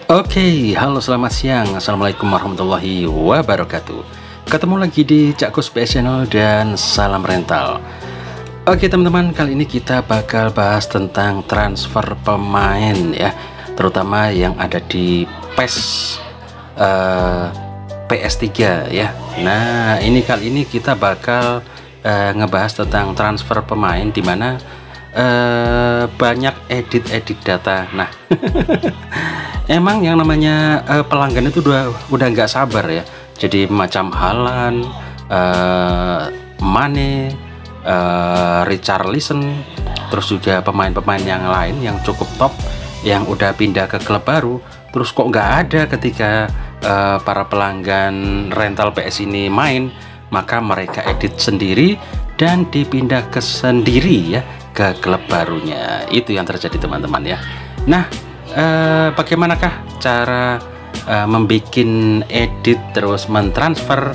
Oke, halo selamat siang. Assalamualaikum warahmatullahi wabarakatuh. Ketemu lagi di Cakkus PS Channel dan salam rental. Oke teman-teman, kali ini kita bakal bahas tentang transfer pemain ya, terutama yang ada di PES PS3 ya. Nah, kali ini kita bakal ngebahas tentang transfer pemain, dimana banyak edit data. Nah emang yang namanya pelanggan itu udah nggak sabar ya. Jadi macam Haaland, Mane, Richarlison, terus juga pemain-pemain yang lain yang cukup top yang udah pindah ke klub baru, terus kok nggak ada ketika para pelanggan rental PS ini main, maka mereka edit sendiri dan dipindah ke sendiri ya ke klub barunya. Itu yang terjadi teman-teman ya. Nah, bagaimanakah cara membuat edit terus mentransfer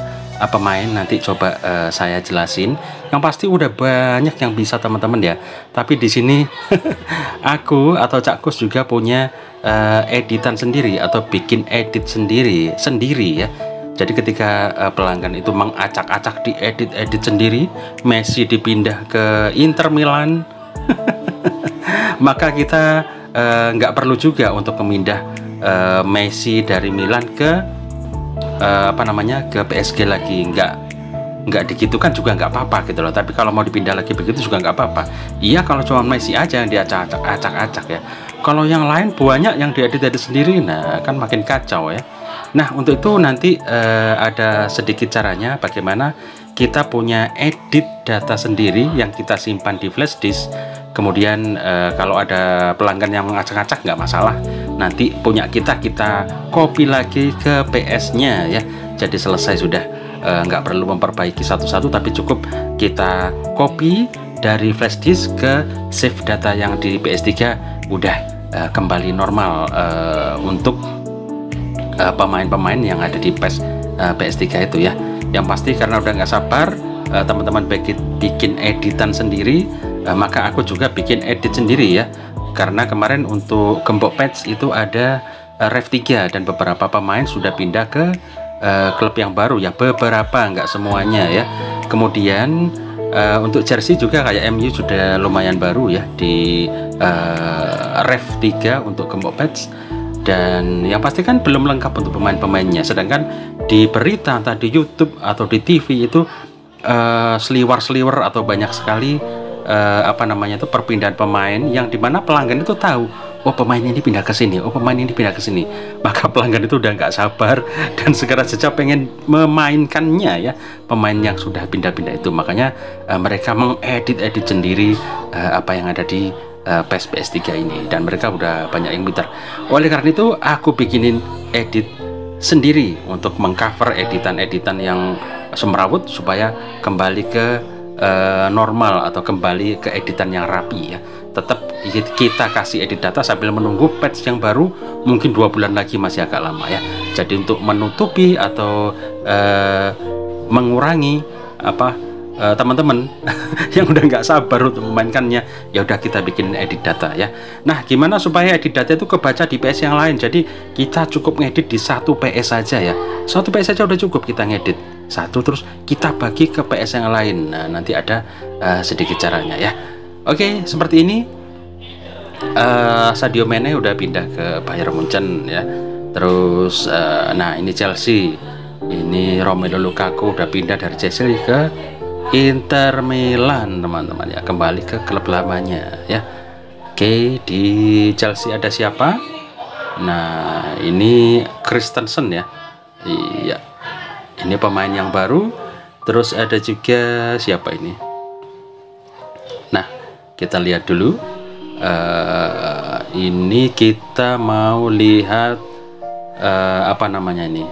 pemain? Nanti coba saya jelasin. Yang pasti udah banyak yang bisa teman-teman ya. Tapi di sini aku atau Cakkus juga punya editan sendiri atau bikin edit sendiri ya. Jadi ketika pelanggan itu mengacak-acak diedit sendiri, Messi dipindah ke Inter Milan, maka kita nggak perlu juga untuk memindah Messi dari Milan ke ke PSG lagi. Nggak digitukan juga nggak apa-apa gitu loh. Tapi kalau mau dipindah lagi begitu juga nggak apa-apa. Iya, kalau cuma Messi aja yang diacak-acak ya. Kalau yang lain banyak yang diedit sendiri, nah kan makin kacau ya. Nah, untuk itu nanti ada sedikit caranya bagaimana kita punya edit data sendiri yang kita simpan di flash disk. Kemudian kalau ada pelanggan yang mengacak-acak nggak masalah, nanti punya kita copy lagi ke PS-nya ya. Jadi selesai sudah, nggak perlu memperbaiki satu-satu, tapi cukup kita copy dari flash disk ke save data yang di PS3, udah kembali normal untuk pemain-pemain yang ada di PS3 itu ya. Yang pasti karena udah nggak sabar teman-teman bikin editan sendiri, maka aku juga bikin edit sendiri ya. Karena kemarin untuk gembok patch itu ada Rev 3 dan beberapa pemain sudah pindah ke klub yang baru ya, beberapa, nggak semuanya ya. Kemudian untuk jersey juga kayak MU sudah lumayan baru ya di Rev 3 untuk gembok patch. Dan yang pasti kan belum lengkap untuk pemain-pemainnya. Sedangkan di berita entah di YouTube atau di TV itu seliwer-seliwer atau banyak sekali perpindahan pemain yang dimana pelanggan itu tahu, oh pemain ini pindah ke sini, oh pemain ini pindah ke sini. Maka pelanggan itu udah nggak sabar dan segera saja pengen memainkannya ya, pemain yang sudah pindah-pindah itu. Makanya mereka mengedit sendiri apa yang ada di PES PS3 ini, dan mereka udah banyak yang pintar. Oleh karena itu aku bikinin edit sendiri untuk mengcover editan yang semrawut supaya kembali ke normal atau kembali ke editan yang rapi ya. Tetap kita kasih edit data sambil menunggu patch yang baru, mungkin 2 bulan lagi, masih agak lama ya. Jadi untuk menutupi atau mengurangi teman-teman yang udah nggak sabar untuk memainkannya, ya udah kita bikin edit data ya. Nah, gimana supaya edit data itu kebaca di PS yang lain? Jadi kita cukup ngedit di satu PS saja ya. Satu PS saja udah cukup kita ngedit satu, terus kita bagi ke PS yang lain. Nah, nanti ada sedikit caranya ya. Oke, seperti ini. Sadio Mane udah pindah ke Bayern Munchen ya. Terus nah ini Chelsea. Ini Romelu Lukaku udah pindah dari Chelsea ke Inter Milan teman-teman ya, kembali ke klub lamanya ya. Oke, di Chelsea ada siapa? Nah, ini Christensen ya. Iya, ini pemain yang baru. Terus ada juga siapa ini? Nah, kita lihat dulu. Ini kita mau lihat ini.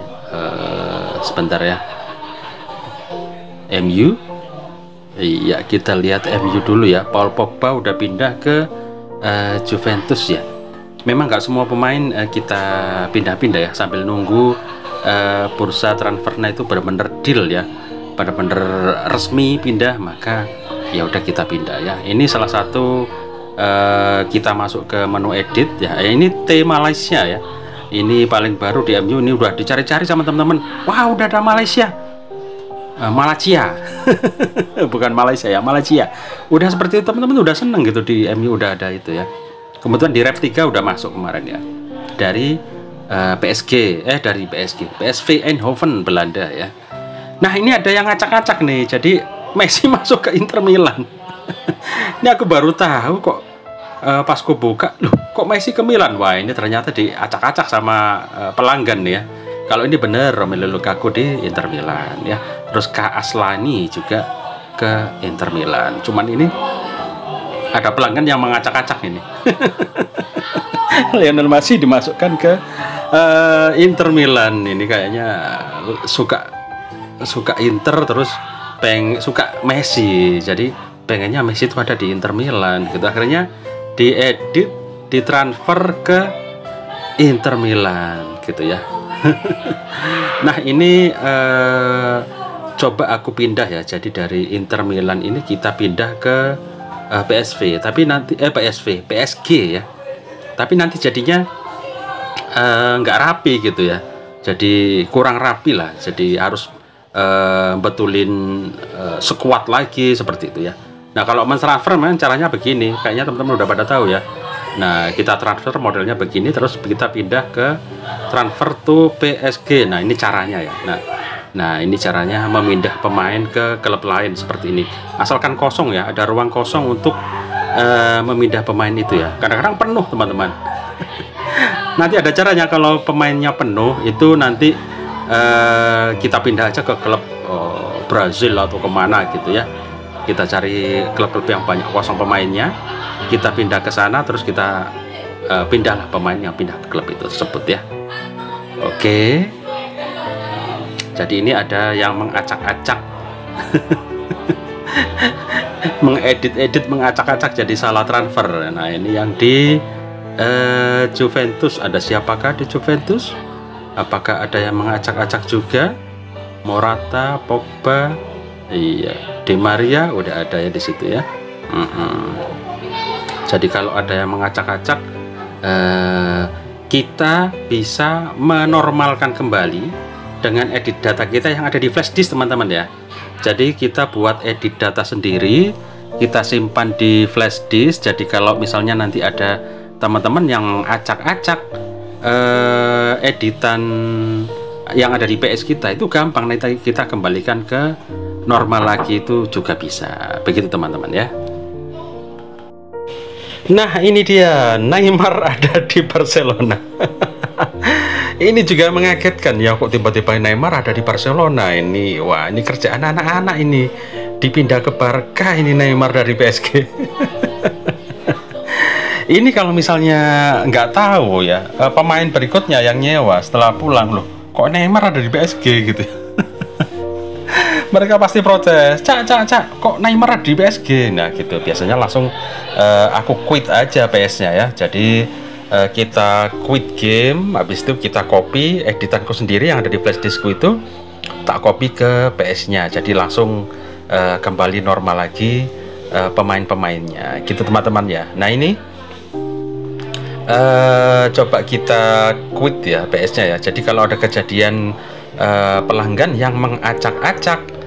Sebentar ya. MU. Iya, kita lihat MU dulu ya. Paul Pogba udah pindah ke Juventus ya. Memang nggak semua pemain kita pindah-pindah ya, sambil nunggu bursa transfernya itu benar-benar deal ya, benar-benar resmi pindah, maka ya udah kita pindah ya. Ini salah satu kita masuk ke menu edit ya. Ini T Malaysia ya. Ini paling baru di MU, ini udah dicari-cari sama teman-teman. Wah, udah ada Malaysia. Malaysia. Bukan Malaysia ya, Malaysia. Udah seperti itu, teman-teman udah seneng gitu di MU udah ada itu ya. Kemudian di Rev 3 udah masuk kemarin ya. Dari dari PSV Eindhoven Belanda ya. Nah, ini ada yang ngacak-ngacak nih. Jadi Messi masuk ke Inter Milan. Ini aku baru tahu kok, pas ku buka, loh kok Messi ke Milan. Wah, ini ternyata diacak-acak sama pelanggan ya. Kalau ini bener, Romelu Lukaku di Inter Milan ya. Terus Kak Aslani juga ke Inter Milan. Cuman ini ada pelanggan yang mengacak-acak ini. Lionel Messi dimasukkan ke Inter Milan. Ini kayaknya suka Inter, terus suka Messi, jadi pengennya Messi itu ada di Inter Milan gitu. Akhirnya diedit, ditransfer ke Inter Milan gitu ya. Nah, ini coba aku pindah ya. Jadi dari Inter Milan ini kita pindah ke PSG ya. Tapi nanti jadinya nggak rapi gitu ya. Jadi kurang rapi lah. Jadi harus betulin sekuat lagi seperti itu ya. Nah, kalau mentransfer memang caranya begini, kayaknya teman-teman udah pada tahu ya. Nah, kita transfer modelnya begini, terus kita pindah ke transfer to PSG. Nah, ini caranya ya. Nah, ini caranya memindah pemain ke klub lain seperti ini. Asalkan kosong ya, ada ruang kosong untuk memindah pemain itu ya. Kadang-kadang penuh teman-teman. Nanti ada caranya, kalau pemainnya penuh itu nanti kita pindah aja ke klub Brazil atau kemana gitu ya. Kita cari klub-klub yang banyak kosong pemainnya, kita pindah ke sana, terus kita pindahlah pemain yang pindah ke klub itu tersebut ya. Oke. Jadi ini ada yang mengacak-acak, mengedit-edit, mengacak-acak jadi salah transfer. Nah, ini yang di Juventus, ada siapakah di Juventus? Apakah ada yang mengacak-acak juga? Morata, Pogba, iya, Di Maria udah ada ya di situ ya. Jadi kalau ada yang mengacak-acak, kita bisa menormalkan kembali dengan edit data kita yang ada di flash disk teman-teman ya. Jadi kita buat edit data sendiri, kita simpan di flash disk. Jadi kalau misalnya nanti ada teman-teman yang acak-acak editan yang ada di PS kita, itu gampang, nanti kita kembalikan ke normal lagi, itu juga bisa begitu teman-teman ya. Nah, ini dia Neymar ada di Barcelona. Ini juga mengagetkan ya, kok tiba-tiba Neymar ada di Barcelona ini. Wah, ini kerjaan anak-anak ini, dipindah ke Barca ini Neymar dari PSG. Ini kalau misalnya nggak tahu ya, pemain berikutnya yang nyewa setelah pulang, loh kok Neymar ada di PSG gitu. Mereka pasti protes, cak, kok Neymar ada di PSG. Nah gitu, biasanya langsung aku quit aja PS-nya ya. Jadi kita quit game, habis itu kita copy editanku sendiri yang ada di flash diskku itu, tak copy ke PS-nya. Jadi langsung kembali normal lagi pemain-pemainnya gitu teman-teman ya. Nah ini coba kita quit ya PS-nya ya. Jadi kalau ada kejadian pelanggan yang mengacak-acak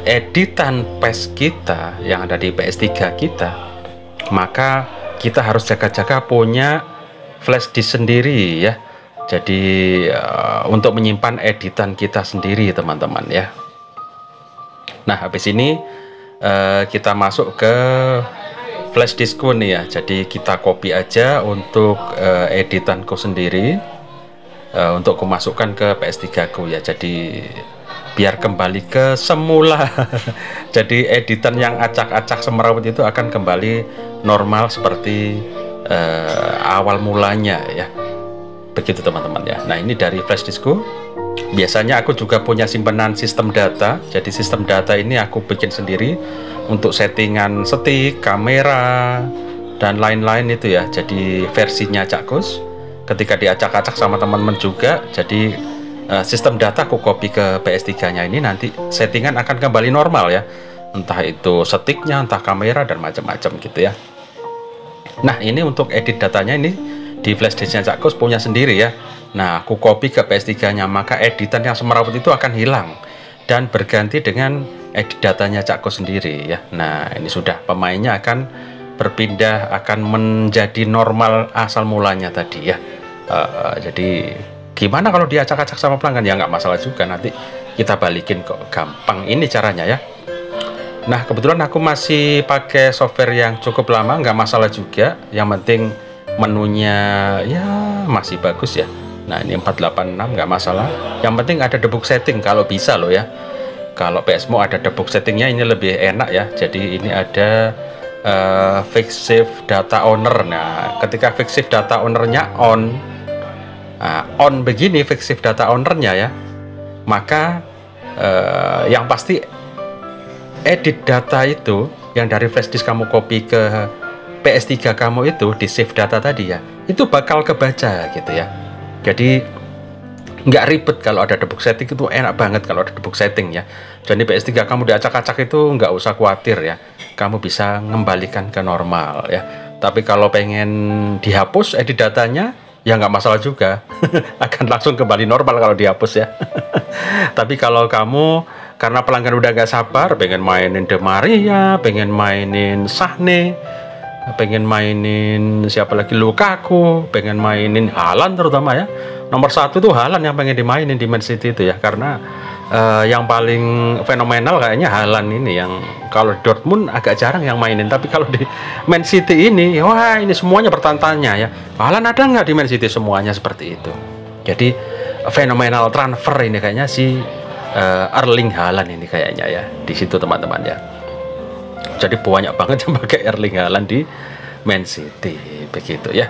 editan PES kita yang ada di PS3 kita, maka kita harus jaga-jaga punya flash disk sendiri ya. Jadi untuk menyimpan editan kita sendiri teman-teman ya. Nah, habis ini kita masuk ke flash diskku nih ya. Jadi kita copy aja untuk editanku sendiri, untuk kumasukkan ke PS3 ku ya. Jadi biar kembali ke semula. Jadi editan yang acak-acak semerawut itu akan kembali normal seperti awal mulanya ya. Begitu teman-teman ya. Nah, ini dari flash diskku. Biasanya aku juga punya simpenan sistem data. Jadi sistem data ini aku bikin sendiri untuk settingan stick, kamera, dan lain-lain itu ya. Jadi versinya Cakkus. Ketika diacak-acak sama teman-teman juga, jadi sistem data aku copy ke PS3 nya ini, nanti settingan akan kembali normal ya. Entah itu sticknya, entah kamera, dan macam-macam gitu ya. Nah, ini untuk edit datanya ini di flash disknya Cakkus punya sendiri ya. Nah, aku copy ke PS3-nya, maka editan yang semrawut itu akan hilang dan berganti dengan edit datanya Cakkus sendiri ya. Nah, ini sudah pemainnya akan berpindah, akan menjadi normal asal mulanya tadi ya. Jadi gimana kalau diacak-acak sama pelanggan? Ya nggak masalah juga, nanti kita balikin kok, gampang ini caranya ya. Nah, kebetulan aku masih pakai software yang cukup lama, nggak masalah juga. Yang penting menunya ya masih bagus ya. Nah, ini 486 nggak masalah. Yang penting ada debug setting kalau bisa loh ya. Kalau PSMO ada debug settingnya ini lebih enak ya. Jadi ini ada fix save data owner. Nah, ketika fix save data ownernya on, on begini fix save data ownernya ya, maka yang pasti edit data itu yang dari flash disk kamu copy ke PS3 kamu itu di save data tadi ya, itu bakal kebaca gitu ya. Jadi nggak ribet kalau ada debug setting, itu enak banget kalau ada debug setting ya. Jadi PS3 kamu diacak-acak itu nggak usah khawatir ya, kamu bisa mengembalikan ke normal ya. Tapi kalau pengen dihapus edit datanya ya nggak masalah juga akan langsung kembali normal kalau dihapus ya. Tapi kalau kamu karena pelanggan udah gak sabar pengen mainin The Maria, pengen mainin Sahne, pengen mainin siapa lagi, Lukaku, pengen mainin Haaland terutama ya, nomor satu tuh Haaland yang pengen dimainin di Man City itu ya, karena yang paling fenomenal kayaknya Haaland ini, yang kalau Dortmund agak jarang yang mainin, tapi kalau di Man City ini wah ini semuanya bertanya ya, Haaland ada nggak di Man City, semuanya seperti itu. Jadi fenomenal transfer ini kayaknya si Erling Haaland ini kayaknya ya di situ teman-teman ya. Jadi banyak banget yang pakai Erling Haaland di Man City begitu ya.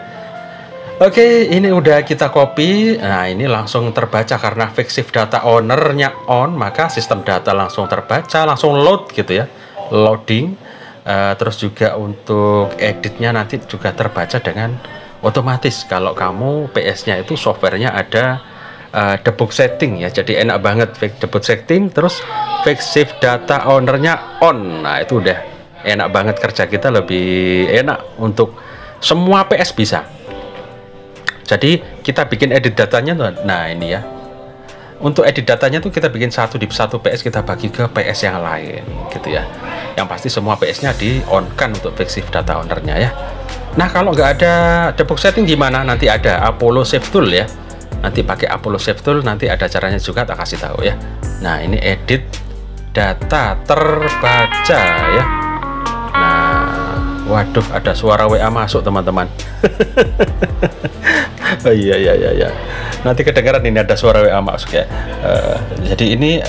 Oke, ini udah kita copy. Nah, ini langsung terbaca karena fix save data ownernya on, maka sistem data langsung terbaca, langsung load gitu ya, loading. Terus juga untuk editnya nanti juga terbaca dengan otomatis kalau kamu PS-nya itu softwarenya ada debug setting ya, jadi enak banget debug setting, terus fix save data ownernya on. Nah, itu udah enak banget, kerja kita lebih enak untuk semua PS bisa. Jadi kita bikin edit datanya tuh, nah ini ya, untuk edit datanya tuh kita bikin satu di satu PS, kita bagi ke PS yang lain gitu ya. Yang pasti semua PS-nya di on kan untuk fix save data ownernya ya. Nah, kalau nggak ada debug setting gimana? Nanti ada Apollo Save Tool ya. Nanti pakai Apollo Save Tool, nanti ada caranya juga, tak kasih tahu ya. Nah, ini edit data terbaca ya. Nah, waduh, ada suara WA masuk teman-teman. Oh iya. Nanti kedengaran ini ada suara WA masuk ya. Jadi ini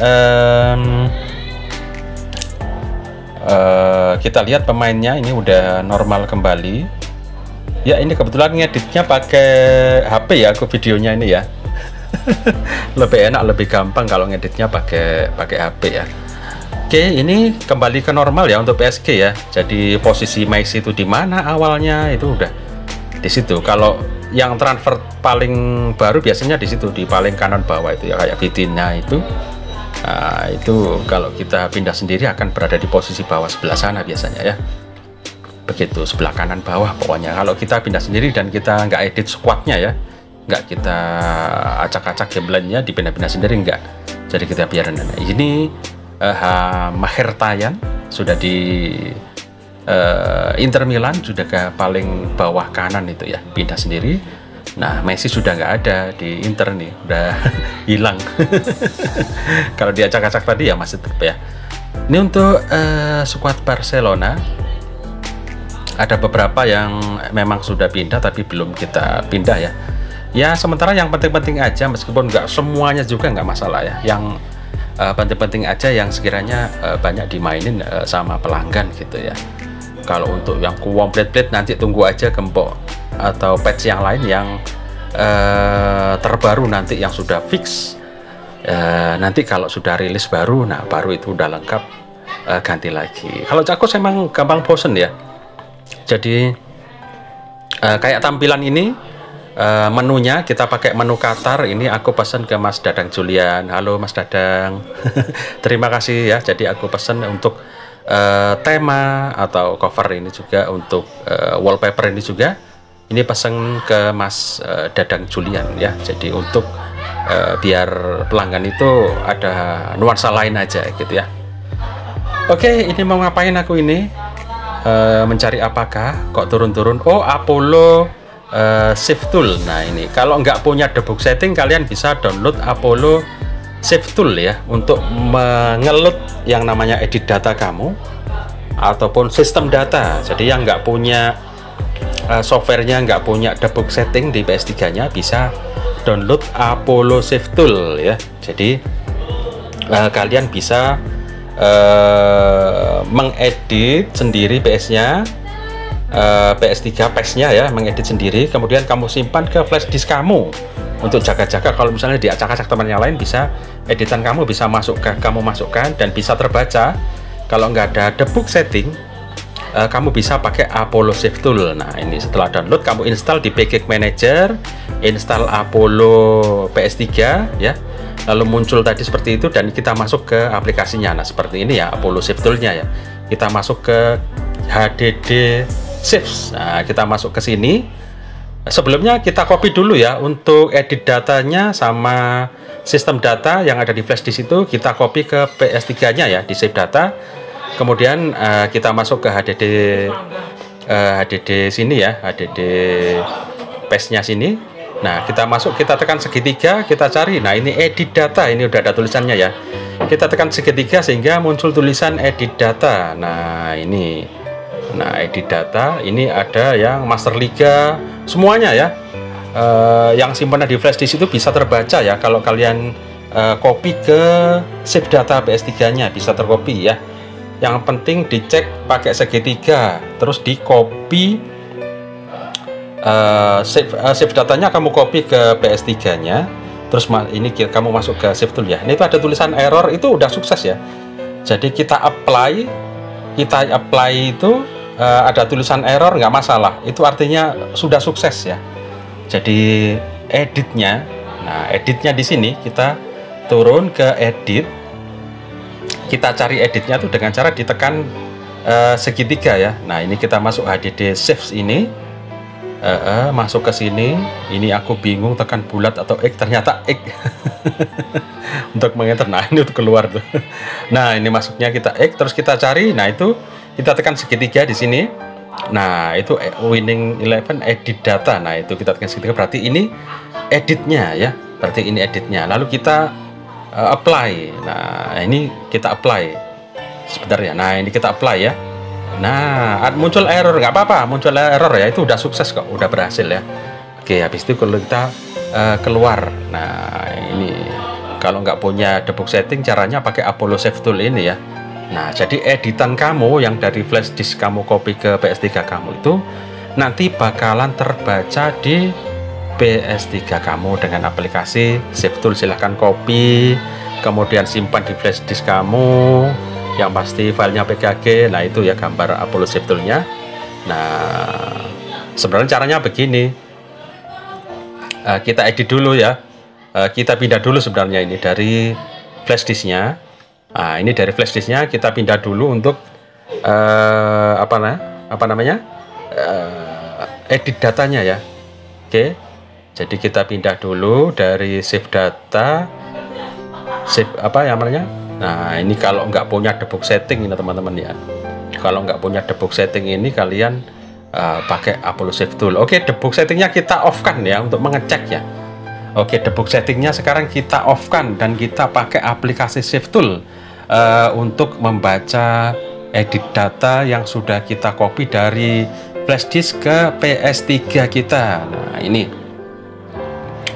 kita lihat pemainnya ini udah normal kembali. Ya, ini kebetulan ngeditnya pakai HP ya, aku videonya ini ya. Lebih enak, lebih gampang kalau ngeditnya pakai HP ya. Oke, ini kembali ke normal ya untuk PSG ya. Jadi posisi Messi itu di mana awalnya itu udah di situ. Kalau yang transfer paling baru biasanya di situ, di paling kanan bawah itu ya, kayak Vitinha itu. Nah, itu kalau kita pindah sendiri akan berada di posisi bawah sebelah sana biasanya ya. Begitu, sebelah kanan bawah pokoknya. Kalau kita pindah sendiri dan kita nggak edit squadnya ya, nggak kita acak-acak gameplay-nya, dipindah-pindah sendiri nggak. Jadi kita biarin. Ini Maher Tayan sudah di Inter Milan, sudah ke paling bawah kanan itu ya, pindah sendiri. Nah, Messi sudah nggak ada di Inter nih, udah hilang. Kalau diacak-acak tadi ya masih tetap ya. Ini untuk skuad Barcelona, ada beberapa yang memang sudah pindah tapi belum kita pindah ya. Ya sementara yang penting-penting aja, meskipun nggak semuanya juga nggak masalah ya. Yang penting-penting aja yang sekiranya banyak dimainin sama pelanggan gitu ya. Kalau untuk yang komplit nanti tunggu aja gembok atau patch yang lain yang terbaru nanti yang sudah fix. Nanti kalau sudah rilis baru, nah baru itu udah lengkap, ganti lagi. Kalau Cakkus emang gampang bosen ya. Jadi kayak tampilan ini, menunya kita pakai menu Qatar. Ini aku pesan ke Mas Dadang Julian. Halo Mas Dadang. Terima kasih ya. Jadi aku pesan untuk tema atau cover ini juga, untuk wallpaper ini juga ini pesan ke Mas Dadang Julian ya. Jadi untuk biar pelanggan itu ada nuansa lain aja gitu ya. Oke, ini mau ngapain aku ini? Mencari apakah? Kok turun-turun? Oh, Apollo Save Tool. Nah ini kalau nggak punya debug setting, kalian bisa download Apollo Save Tool ya, untuk mengelut yang namanya edit data kamu ataupun sistem data. Jadi yang nggak punya softwarenya, nggak punya debug setting di PS3 nya, bisa download Apollo Save Tool ya. Jadi kalian bisa mengedit sendiri PS-nya, PS3 PES-nya ya, mengedit sendiri, kemudian kamu simpan ke flash disk kamu untuk jaga-jaga kalau misalnya diacak-acak teman yang lain, bisa editan kamu bisa kamu masukkan dan bisa terbaca. Kalau nggak ada debug setting, kamu bisa pakai Apollo Save Tool. Nah ini setelah download, kamu install di Package Manager, install Apollo PS3 ya, lalu muncul tadi seperti itu, dan kita masuk ke aplikasinya. Nah seperti ini ya Apollo Save Tool-nya ya, kita masuk ke HDD Saves. Nah kita masuk ke sini. Sebelumnya kita copy dulu ya, untuk edit datanya sama sistem data yang ada di flash disk itu kita copy ke PS3 nya ya, di save data. Kemudian kita masuk ke HDD sini ya, HDD PES-nya sini. Nah kita masuk, kita tekan segitiga, kita cari. Nah ini edit data, ini udah ada tulisannya ya, kita tekan segitiga sehingga muncul tulisan edit data. Nah ini, nah edit data ini ada yang Master Liga semuanya ya. Yang simpanan di flash disk itu bisa terbaca ya, kalau kalian copy ke save data PS3 nya bisa tercopy ya. Yang penting dicek pakai segitiga, terus di copy, save datanya kamu copy ke PS3 nya, terus ini kamu masuk ke save tool ya. Ini tuh ada tulisan error, itu udah sukses ya. Jadi kita apply itu ada tulisan error, nggak masalah, itu artinya sudah sukses ya. Jadi editnya, nah editnya di sini kita turun ke edit, kita cari editnya tuh dengan cara ditekan segitiga ya. Nah ini kita masuk HDD Saves ini, masuk ke sini. Ini aku bingung tekan bulat atau X, ternyata X untuk mengenter. Nah ini tuh keluar tuh. Nah ini masuknya kita X, terus kita cari. Nah itu kita tekan segitiga di sini. Nah itu Winning 11 edit data. Nah itu kita tekan segitiga, berarti ini editnya ya, berarti ini editnya. Lalu kita apply. Nah ini kita apply sebentar ya. Nah ini kita apply ya. Nah muncul error, nggak apa-apa, muncul error ya, itu udah sukses kok, udah berhasil ya. Oke, habis itu kalau kita keluar. Nah ini kalau nggak punya debug setting, caranya pakai Apollo Save Tool ini ya. Nah jadi editan kamu yang dari flash disk kamu copy ke PS3 kamu itu nanti bakalan terbaca di PS3 kamu dengan aplikasi Save Tool. Silahkan copy, kemudian simpan di flash disk kamu, yang pasti filenya PKG. Nah itu ya gambar Apollo Save Tool-nya. Nah sebenarnya caranya begini, kita edit dulu ya, kita pindah dulu sebenarnya ini dari flash disknya. Nah ini dari flash disknya kita pindah dulu untuk apa namanya edit datanya ya. Oke, jadi kita pindah dulu dari save data, save apa yang namanya. Nah ini kalau nggak punya debug setting ini teman-teman ya, kalau nggak punya debug setting ini kalian pakai Apollo Save Tool. Oke, debug settingnya kita off kan ya, untuk mengecek ya. Oke, debug settingnya sekarang kita off kan, dan kita pakai aplikasi Save Tool untuk membaca edit data yang sudah kita copy dari flash disk ke PS3 kita. Nah ini,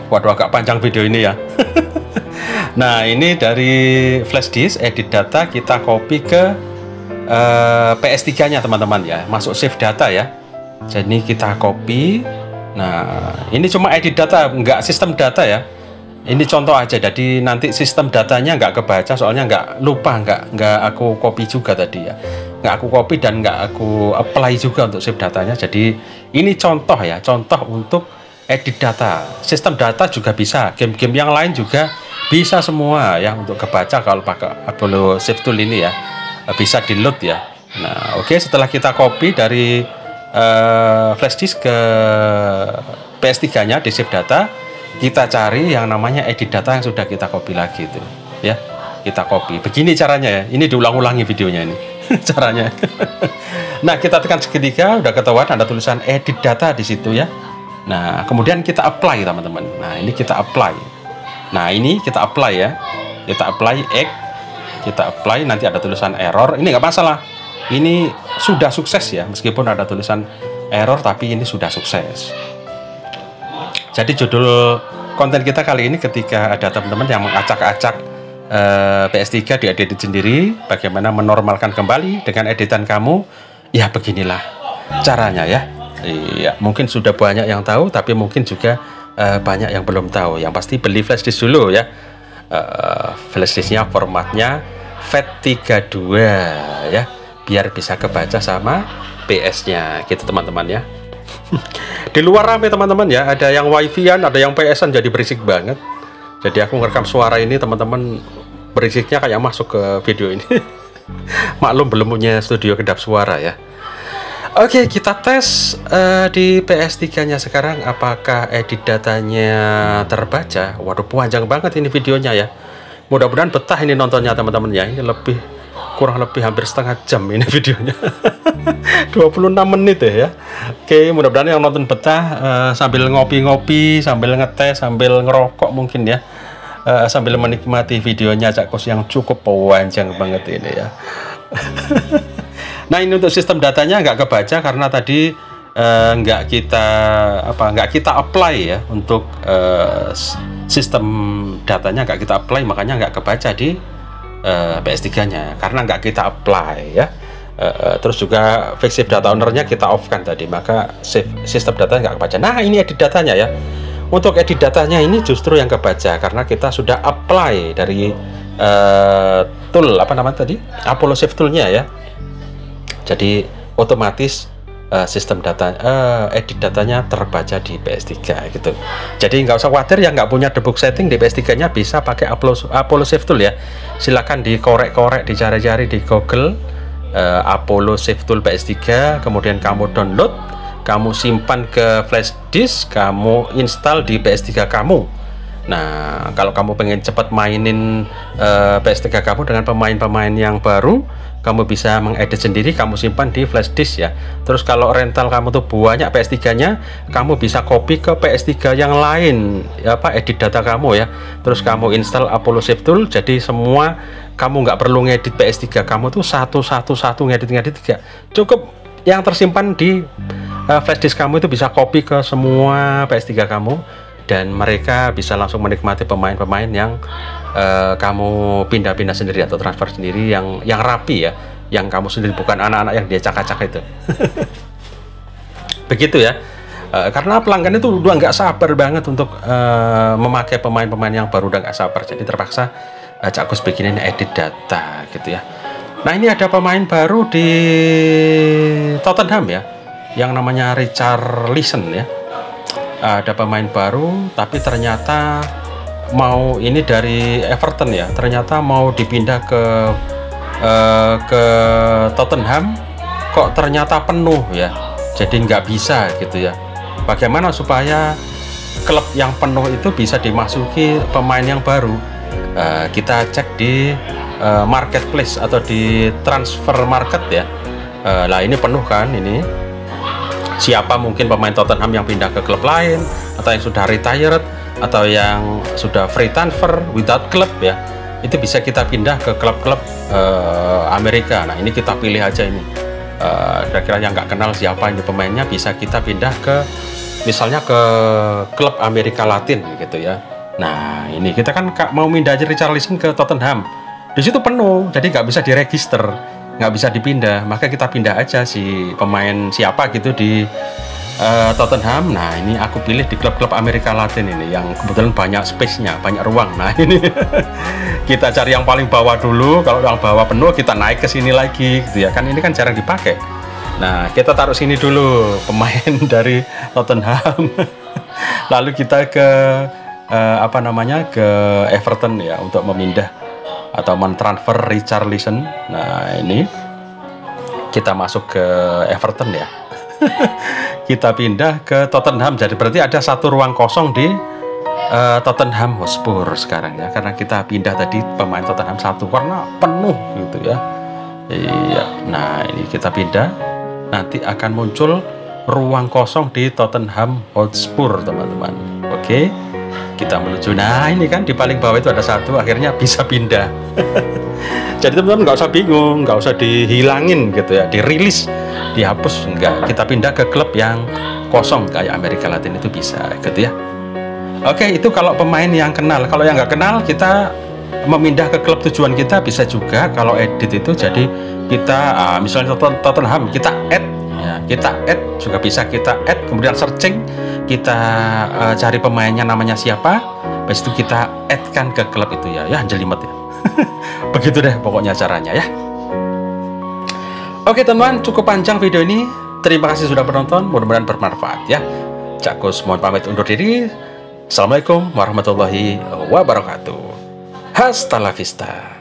waduh agak panjang video ini ya. Nah ini dari flash disk edit data kita copy ke PS3 nya teman-teman ya, masuk save data ya. Jadi kita copy. Nah ini cuma edit data, nggak sistem data ya. Ini contoh aja, jadi nanti sistem datanya nggak kebaca, soalnya nggak aku copy juga tadi ya, nggak aku copy dan nggak aku apply juga untuk save datanya. Jadi ini contoh ya, contoh untuk edit data. Sistem data juga bisa, game-game yang lain juga bisa semua ya untuk kebaca kalau pakai Apollo Save Tool ini ya, bisa di load ya. Nah oke, setelah kita copy dari flash disk ke PS3-nya di save data, kita cari yang namanya edit data yang sudah kita copy lagi itu ya, kita copy. Begini caranya ya, ini diulang-ulangi videonya ini caranya. Nah, kita tekan segitiga, udah ketahuan ada tulisan edit data di situ ya. Nah, kemudian kita apply teman-teman. Nah, ini kita apply. Nah, ini kita apply ya, kita apply X, kita apply, nanti ada tulisan error. Ini nggak masalah, ini sudah sukses ya, meskipun ada tulisan error tapi ini sudah sukses. Jadi judul konten kita kali ini ketika ada teman-teman yang mengacak-acak PS3 diedit sendiri, bagaimana menormalkan kembali dengan editan kamu, ya beginilah caranya ya. Iya, mungkin sudah banyak yang tahu, tapi mungkin juga banyak yang belum tahu. Yang pasti beli flash disk dulu ya. Flash disknya formatnya FAT32 ya, biar bisa kebaca sama PS-nya gitu teman-teman ya. Di luar rame teman-teman ya, ada yang wifi-an, ada yang PS-an, jadi berisik banget. Jadi aku ngerekam suara ini teman-teman, berisiknya kayak masuk ke video ini. Maklum belum punya studio kedap suara ya. Oke, kita tes di PS3-nya sekarang apakah edit datanya terbaca. Waduh, panjang banget ini videonya ya. Mudah-mudahan betah ini nontonnya teman-teman ya. Ini kurang lebih hampir setengah jam ini videonya. 26 menit ya. Oke, mudah-mudahan yang nonton betah sambil ngopi-ngopi, sambil ngetes, sambil ngerokok mungkin ya. Sambil menikmati videonya Cak Kos yang cukup panjang banget ini ya. Nah, ini untuk sistem datanya nggak kebaca karena tadi nggak kita apply ya, untuk sistem datanya nggak kita apply, makanya nggak kebaca di PS3-nya karena nggak kita apply ya. Terus juga fix save data ownernya kita off kan tadi, maka sistem data nggak kebaca. Nah, ini edit datanya ya. Untuk edit datanya ini justru yang kebaca karena kita sudah apply dari tool apa namanya tadi, Apollo Save Tool-nya ya. Jadi otomatis sistem data edit datanya terbaca di PS3 gitu. Jadi nggak usah khawatir yang nggak punya debug setting di PS3-nya, bisa pakai Apollo Save Tool ya. Silakan dikorek-korek, dicari-cari di Google. Apollo Save Tool PS3, kemudian kamu download, kamu simpan ke flash disk, kamu install di PS3 kamu. Nah, kalau kamu pengen cepat mainin PS3 kamu dengan pemain-pemain yang baru, kamu bisa mengedit sendiri, kamu simpan di flash disk ya. Terus kalau rental kamu tuh banyak PS3-nya, kamu bisa copy ke PS3 yang lain ya, edit data kamu ya. Terus kamu install Apollo Save Tool, jadi semua kamu nggak perlu ngedit PS3 kamu tuh satu ngedit ya. Cukup yang tersimpan di flash disk kamu itu bisa copy ke semua PS3 kamu, dan mereka bisa langsung menikmati pemain-pemain yang kamu pindah-pindah sendiri atau transfer sendiri yang rapi ya, yang kamu sendiri, bukan anak-anak yang dia acak-acak itu. Begitu ya. Karena pelanggan itu udah nggak sabar banget untuk memakai pemain-pemain yang baru, udah nggak sabar, jadi terpaksa Cak Gus bikinin edit data gitu ya. Nah, ini ada pemain baru di Tottenham ya, yang namanya Richarlison ya. Ada pemain baru tapi ternyata mau ini dari Everton ya, ternyata mau dipindah ke Tottenham, kok ternyata penuh ya, jadi nggak bisa gitu ya. Bagaimana supaya klub yang penuh itu bisa dimasuki pemain yang baru? Kita cek di marketplace atau di transfer market ya. Lah ini penuh kan ini. Siapa mungkin pemain Tottenham yang pindah ke klub lain, atau yang sudah retired, atau yang sudah free transfer without club ya, itu bisa kita pindah ke klub-klub Amerika. Nah, ini kita pilih aja ini. Kira-kira yang nggak kenal siapa ini pemainnya, bisa kita pindah ke misalnya ke klub Amerika Latin gitu ya. Nah, ini kita kan mau pindah aja Richarlison ke Tottenham, di situ penuh, jadi nggak bisa diregister, nggak bisa dipindah, maka kita pindah aja si pemain siapa gitu di Tottenham. Nah, ini aku pilih di klub-klub Amerika Latin ini yang kebetulan banyak space-nya, banyak ruang. Nah, ini kita cari yang paling bawah dulu, kalau yang bawah penuh kita naik ke sini lagi gitu ya, kan ini kan jarang dipakai. Nah, kita taruh sini dulu pemain dari Tottenham. Lalu kita ke ke Everton ya, untuk memindah atau mentransfer Richarlison. Nah, ini kita masuk ke Everton ya. Kita pindah ke Tottenham. Jadi berarti ada satu ruang kosong di Tottenham Hotspur sekarang ya, karena kita pindah tadi pemain Tottenham satu karena penuh gitu ya. Iya, nah ini kita pindah, nanti akan muncul ruang kosong di Tottenham Hotspur teman-teman. Oke, kita menuju. Nah ini kan di paling bawah itu ada satu, akhirnya bisa pindah. Jadi teman-teman nggak usah bingung, nggak usah dihilangin gitu ya, dirilis, dihapus, enggak. Kita pindah ke klub yang kosong kayak Amerika Latin itu bisa gitu ya. Oke, itu kalau pemain yang kenal. Kalau yang nggak kenal, kita memindah ke klub tujuan kita bisa juga. Kalau edit itu jadi kita misalnya Tottenham, kita add ya, kita add juga bisa, kita add kemudian searching, kita cari pemainnya namanya siapa, habis itu kita add kan ke klub itu ya. Ya jelimet ya. Begitu deh pokoknya caranya ya. Oke teman-teman, cukup panjang video ini. Terima kasih sudah menonton, mudah-mudahan bermanfaat ya. Cak Gus mohon pamit undur diri. Assalamualaikum warahmatullahi wabarakatuh. Hasta la vista.